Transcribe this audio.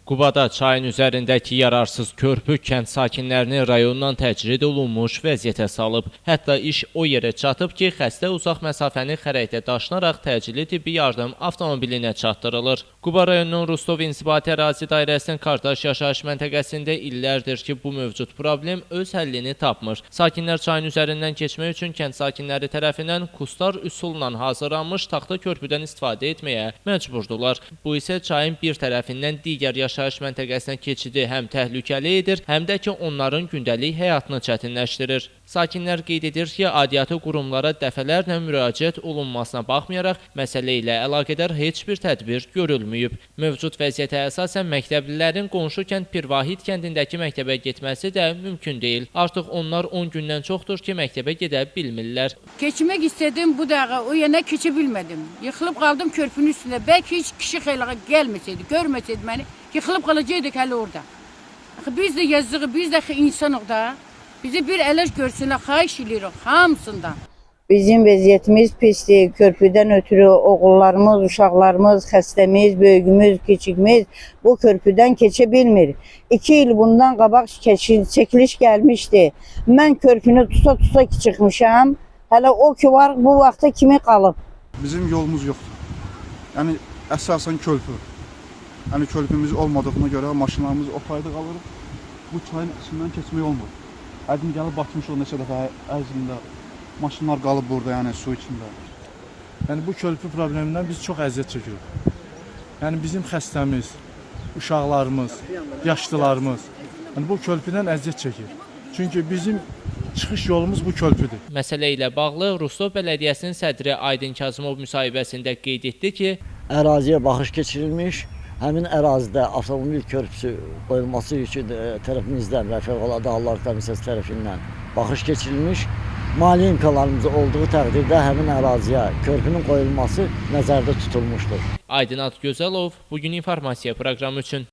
Qubada çayın üzərindəki yararsız körpü kənd sakinlərini rayondan təcrid olunmuş vəziyyətə salıb. Hətta iş o yerə çatıb ki, xəstə uzaq məsafəni xərəkdə daşınaraq təcili tibbi yardım avtomobilinə çatdırılır. Quba rayonunun Rustov İnzibati ərazi dairəsinin Kartaş yaşayış məntəqəsində illərdir ki, bu mövcud problem öz həllini tapmır. Sakinlər çayın üzərindən keçmək üçün kənd sakinləri tərəfindən kustar üsulla hazırlanmış taxta körpüdən istifadə etməyə məcburdular. Bu isə çayın bir tərəfindən digər yaşayış məntəqəsinə keçidi həm təhlükəli edir, həm də ki, onların gündəlik həyatını çətinləşdirir. Sakinlər qeyd edir ki, aidiyyatı qurumlara dəfələrlə müraciət olunmasına baxmayaraq, məsələ ilə əlaqədar heç bir tədbir görülməyib. Mövcud vəziyyətə əsasən məktəblilərin qonşu kənd Pirvahid kəndindəki məktəbə getməsi də mümkün deyil. Artıq onlar 10 gündən çoxdur ki, məktəbə gedə bilmirlər. Keçmək istedim bu dəqiqə, o yana keçə bilmədim. Yıxılıb qaldım körpünün üstündə. Bəlkə heç kişi xeylağa gəlməsəydi, görməsəydi məni, yıxılıb qalacaqdıq hələ orada. Biz də yazığı, biz də insanıq da. Bizi bir ələş görsünlər, xahiş edirik hamısından. Bizim vəziyyətimiz pisdir. Körpüdən ötürü oğullarımız, uşaqlarımız, xəstəmiz, böyüyümüz, kiçikimiz bu körpüdən keçə bilmir. 2 il bundan qabaq çəkiliş gəlmişdi. Mən körpünü tuta-tuta çıxmışam. Hələ o ki var, bu vaxta kimi qalıb. Bizim yolumuz yoxdur. Yəni, əsasən körpü. Yəni, körpümüz olmadığına görə maşınlarımız o payda qalır. Bu çayın içindən keçmək olmur. Ədim gəlib batmış o neçə dəfə ərzində. Maşınlar qalıb burada, yəni su içində. Yəni, bu körpü problemindən biz çox əziyyət çəkirik. Yəni, bizim xəstəmiz, uşaqlarımız, yaşlılarımız bu körpüdən əziyyət çəkir. Çünki bizim çıxış yolumuz bu körpüdür. Məsələ ilə bağlı Rustov Bələdiyyəsinin sədri Aydın Kazımov müsahibəsində qeyd etdi ki, əraziyə baxış keçirilmiş. Həmin ərazidə avtomobil körpüsü qoyulması üçün tərəfimizdən və Fövqəladə Hallar Komissiyası tərəfindən baxış keçirilmiş. Mali imkanlarımız olduğu təqdirdə həmin əraziyə körpünün qoyulması nəzərdə tutulmuşdur. Aydın Adgözəlov bugün informasiya proqramı üçün.